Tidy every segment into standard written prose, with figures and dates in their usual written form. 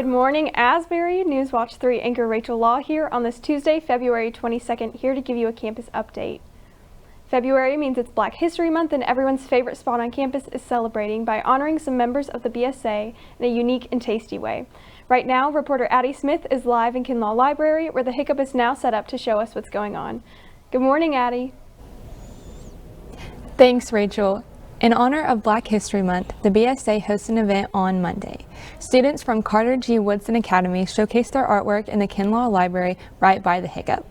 Good morning, Asbury. Newswatch 3 anchor Rachel Law here on this Tuesday, February 22nd, here to give you a campus update. February means it's Black History Month, and everyone's favorite spot on campus is celebrating by honoring some members of the BSA in a unique and tasty way. Right now, reporter Addie Smith is live in Kinlaw Library, where the Hiccup is now set up to show us what's going on. Good morning, Addie. Thanks, Rachel. In honor of Black History Month, the BSA hosts an event on Monday. Students from Carter G. Woodson Academy showcased their artwork in the Kinlaw Library right by the Hiccup.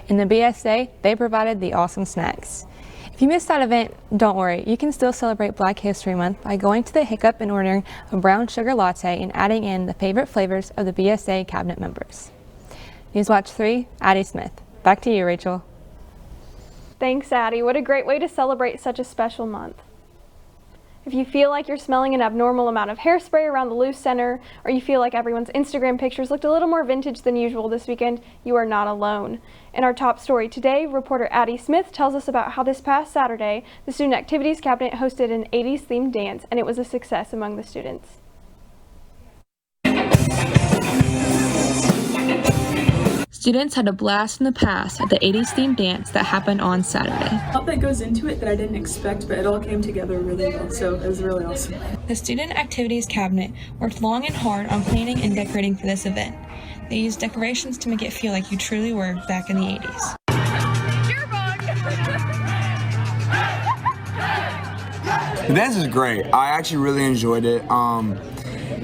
In the BSA, they provided the awesome snacks. If you missed that event, don't worry, you can still celebrate Black History Month by going to the Hiccup and ordering a brown sugar latte and adding in the favorite flavors of the BSA cabinet members. Newswatch 3, Addie Smith. Back to you, Rachel. Thanks, Addie. What a great way to celebrate such a special month. If you feel like you're smelling an abnormal amount of hairspray around the Loose Center, or you feel like everyone's Instagram pictures looked a little more vintage than usual this weekend, you are not alone. In our top story today, reporter Addie Smith tells us about how this past Saturday, the Student Activities Cabinet hosted an 80s themed dance, and it was a success among the students. Students had a blast in the past at the 80s themed dance that happened on Saturday. A lot that goes into it that I didn't expect, but it all came together really well, so it was really awesome. The Student Activities Cabinet worked long and hard on planning and decorating for this event. They used decorations to make it feel like you truly were back in the 80s. The dance is great. I actually really enjoyed it.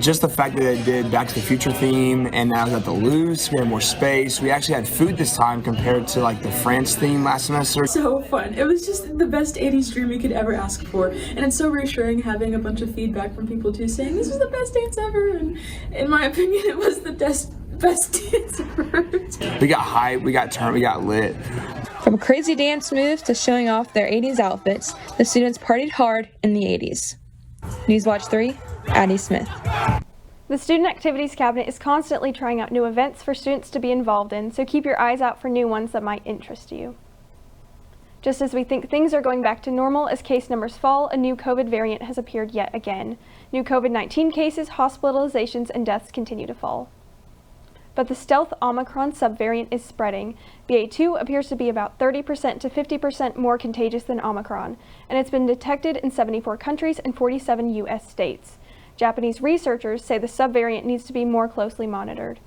Just the fact that they did Back to the Future theme, and I was at the Loose, we had more space. We actually had food this time compared to like the France theme last semester. So fun. It was just the best 80s dream you could ever ask for. And it's so reassuring having a bunch of feedback from people too saying this was the best dance ever. And in my opinion, it was the best dance ever. We got hype, we got turned, we got lit. From crazy dance moves to showing off their 80s outfits, the students partied hard in the 80s. Newswatch 3, Addie Smith. The Student Activities Cabinet is constantly trying out new events for students to be involved in, so keep your eyes out for new ones that might interest you. Just as we think things are going back to normal as case numbers fall, a new COVID variant has appeared yet again. New COVID-19 cases, hospitalizations, and deaths continue to fall. But the stealth Omicron subvariant is spreading. BA2 appears to be about 30% to 50% more contagious than Omicron, and it's been detected in 74 countries and 47 U.S. states. Japanese researchers say the subvariant needs to be more closely monitored.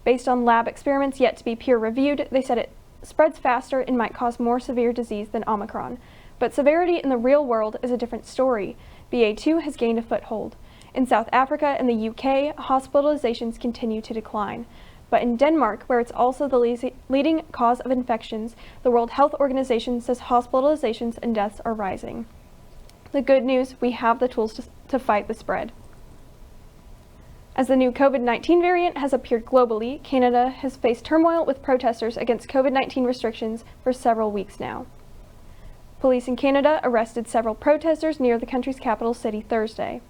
Based on lab experiments yet to be peer-reviewed, they said it spreads faster and might cause more severe disease than Omicron. But severity in the real world is a different story. BA2 has gained a foothold. In South Africa and the UK, hospitalizations continue to decline. But in Denmark, where it's also the leading cause of infections, the World Health Organization says hospitalizations and deaths are rising. The good news, we have the tools to fight the spread. As the new COVID-19 variant has appeared globally, Canada has faced turmoil with protesters against COVID-19 restrictions for several weeks now. Police in Canada arrested several protesters near the country's capital city Thursday.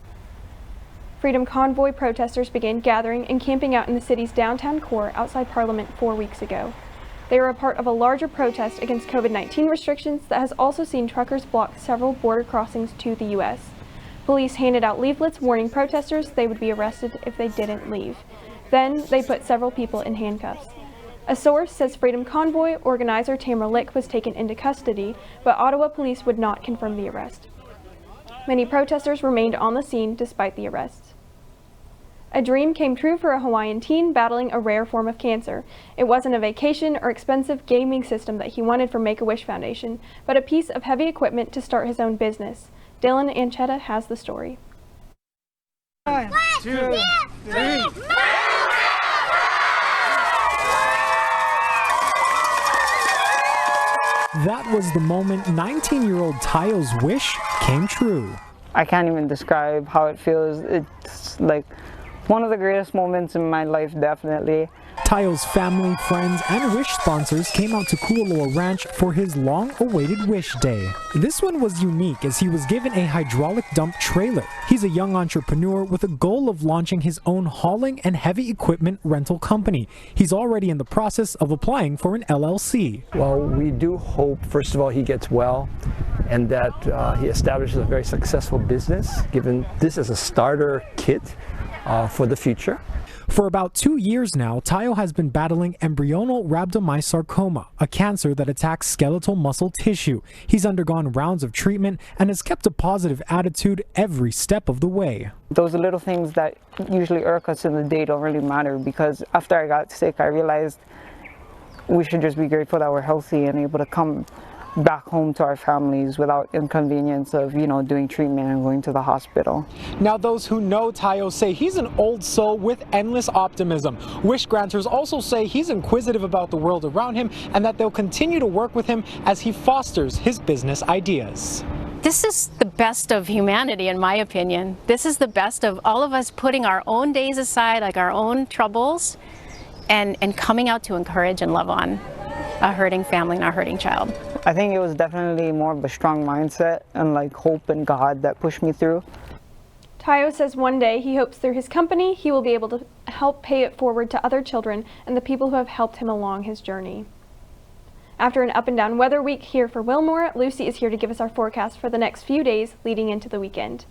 Freedom Convoy protesters began gathering and camping out in the city's downtown core outside Parliament 4 weeks ago. They were a part of a larger protest against COVID-19 restrictions that has also seen truckers block several border crossings to the U.S. Police handed out leaflets warning protesters they would be arrested if they didn't leave. Then they put several people in handcuffs. A source says Freedom Convoy organizer Tamara Lick was taken into custody, but Ottawa police would not confirm the arrest. Many protesters remained on the scene despite the arrests. A dream came true for a Hawaiian teen battling a rare form of cancer. It wasn't a vacation or expensive gaming system that he wanted from Make-A-Wish Foundation, but a piece of heavy equipment to start his own business. Dylan Anchetta has the story. 1, 2, 3. That was the moment 19-year-old Tayo's wish came true. I can't even describe how it feels. It's like one of the greatest moments in my life, definitely. Tayo's family, friends, and wish sponsors came out to Kualoa Ranch for his long-awaited wish day. This one was unique as he was given a hydraulic dump trailer. He's a young entrepreneur with a goal of launching his own hauling and heavy equipment rental company. He's already in the process of applying for an LLC. Well, we do hope, first of all, he gets well and that he establishes a very successful business, given this as a starter kit for the future. For about 2 years now, Tayo has been battling embryonal rhabdomyosarcoma, a cancer that attacks skeletal muscle tissue. He's undergone rounds of treatment and has kept a positive attitude every step of the way. Those little things that usually irk us in the day don't really matter, because after I got sick, I realized we should just be grateful that we're healthy and able to come back home to our families without inconvenience of, doing treatment and going to the hospital. Now, those who know Tayo say he's an old soul with endless optimism. Wish granters also say he's inquisitive about the world around him and that they'll continue to work with him as he fosters his business ideas. This is the best of humanity, in my opinion. This is the best of all of us putting our own days aside, like our own troubles, and coming out to encourage and love on a hurting family and a hurting child. I think it was definitely more of a strong mindset and like hope in God that pushed me through. Tayo says one day he hopes through his company he will be able to help pay it forward to other children and the people who have helped him along his journey. After an up and down weather week here for Wilmore, Lucy is here to give us our forecast for the next few days leading into the weekend.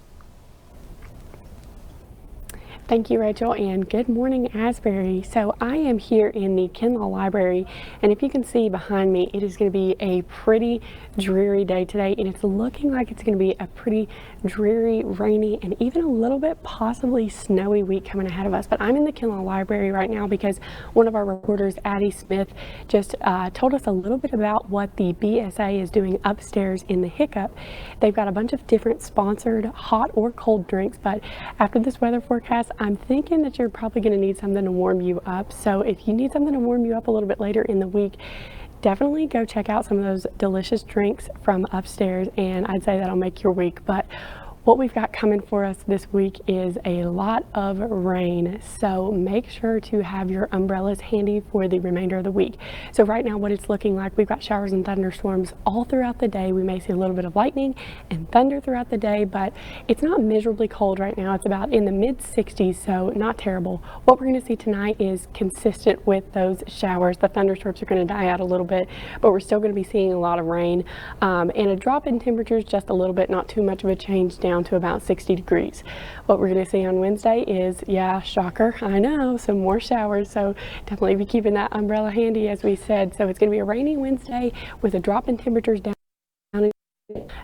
Thank you, Rachel, and good morning, Asbury. So I am here in the Kinlaw Library, and if you can see behind me, it is going to be a pretty dreary day today, and it's looking like it's going to be a pretty dreary, rainy, and even a little bit possibly snowy week coming ahead of us. But I'm in the Kinlaw Library right now because one of our reporters, Addie Smith, just told us a little bit about what the BSA is doing upstairs in the Hiccup. They've got a bunch of different sponsored hot or cold drinks, but after this weather forecast, I'm thinking that you're probably going to need something to warm you up. So if you need something to warm you up a little bit later in the week, definitely go check out some of those delicious drinks from upstairs, and I'd say that'll make your week. But what we've got coming for us this week is a lot of rain, so make sure to have your umbrellas handy for the remainder of the week. So right now what it's looking like, we've got showers and thunderstorms all throughout the day. We may see a little bit of lightning and thunder throughout the day, but it's not miserably cold right now. It's about in the mid 60s, so not terrible. What we're going to see tonight is consistent with those showers. The thunderstorms are going to die out a little bit, but we're still going to be seeing a lot of rain and a drop in temperatures just a little bit, not too much of a change down to about 60 degrees. What we're going to see on Wednesday is, yeah, shocker, I know, some more showers, so definitely be keeping that umbrella handy as we said. So it's going to be a rainy Wednesday with a drop in temperatures down.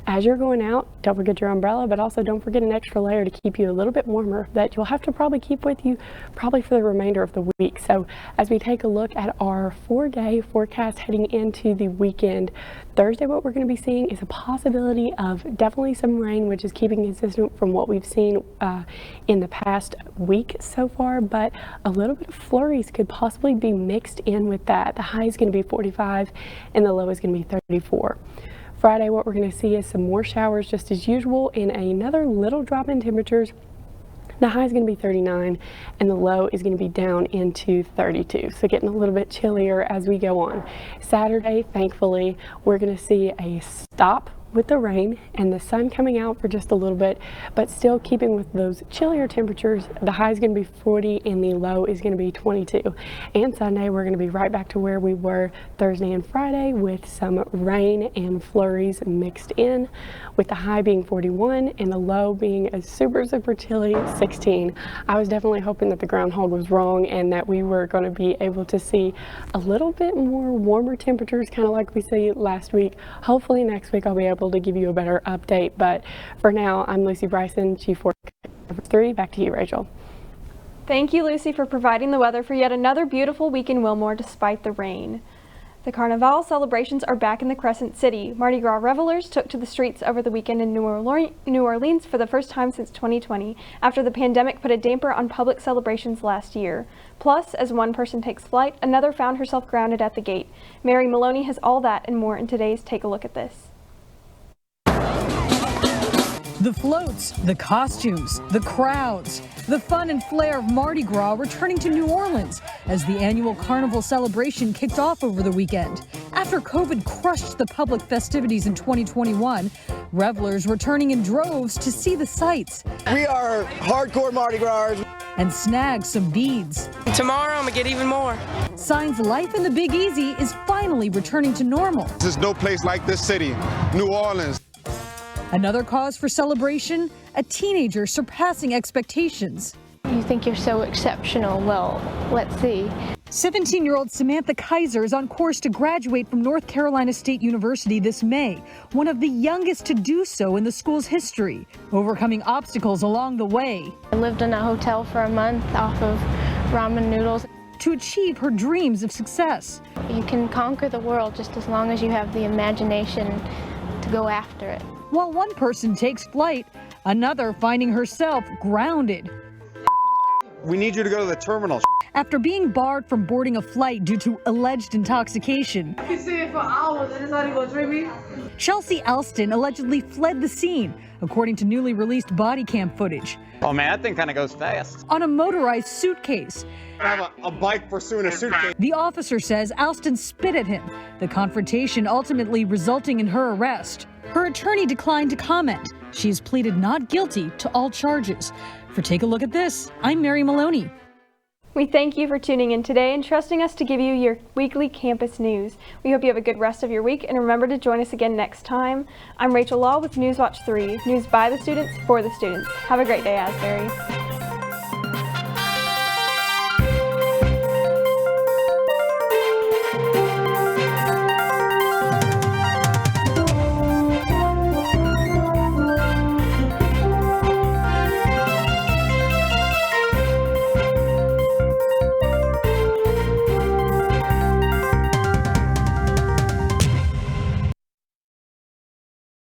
As you're going out, don't forget your umbrella, but also don't forget an extra layer to keep you a little bit warmer that you'll have to probably keep with you probably for the remainder of the week. So as we take a look at our 4-day forecast heading into the weekend, Thursday what we're going to be seeing is a possibility of definitely some rain, which is keeping consistent from what we've seen in the past week so far, but a little bit of flurries could possibly be mixed in with that. The high is going to be 45 and the low is going to be 34. Friday, what we're going to see is some more showers just as usual and another little drop in temperatures. The high is going to be 39 and the low is going to be down into 32. So getting a little bit chillier as we go on. Saturday, thankfully, we're going to see a stop with the rain and the sun coming out for just a little bit, but still keeping with those chillier temperatures. The high is going to be 40 and the low is going to be 22. And Sunday we're going to be right back to where we were Thursday and Friday with some rain and flurries mixed in, with the high being 41 and the low being a super chilly 16. I was definitely hoping that the groundhog was wrong and that we were going to be able to see a little bit more warmer temperatures, kind of like we see last week. Hopefully next week I'll be able to give you a better update, but for now I'm Lucy Bryson, Chief Forecaster 3. Back to you, Rachel. Thank you, Lucy, for providing the weather for yet another beautiful week in Wilmore despite the rain. The Carnival celebrations are back in the Crescent City. Mardi Gras revelers took to the streets over the weekend in New Orleans for the first time since 2020, after the pandemic put a damper on public celebrations last year. Plus, as one person takes flight, another found herself grounded at the gate. Mary Maloney has all that and more in today's Take a Look at This. The floats, the costumes, the crowds, the fun and flair of Mardi Gras returning to New Orleans as the annual carnival celebration kicked off over the weekend. After COVID crushed the public festivities in 2021, revelers returning in droves to see the sights. We are hardcore Mardi Gras. And snag some beads. Tomorrow I'm gonna get even more. Signs life in the Big Easy is finally returning to normal. There's no place like this city, New Orleans. Another cause for celebration, a teenager surpassing expectations. He's think you're so exceptional. Well, let's see. 17-year-old Samantha Kaiser is on course to graduate from North Carolina State University this May, one of the youngest to do so in the school's history, overcoming obstacles along the way. I lived in a hotel for a month off of ramen noodles. To achieve her dreams of success. You can conquer the world just as long as you have the imagination to go after it. While one person takes flight, another finding herself grounded. We need you to go to the terminal. After being barred from boarding a flight due to alleged intoxication, I can see it for hours and it's not even gonna treat me. Chelsea Alston allegedly fled the scene, according to newly released body cam footage. Oh man, that thing kind of goes fast. On a motorized suitcase. I have a bike pursuing a suitcase. The officer says Alston spit at him, the confrontation ultimately resulting in her arrest. Her attorney declined to comment. She's pleaded not guilty to all charges. For Take a Look at This, I'm Mary Maloney. We thank you for tuning in today and trusting us to give you your weekly campus news. We hope you have a good rest of your week and remember to join us again next time. I'm Rachel Law with Newswatch 3, news by the students for the students. Have a great day, Asbury.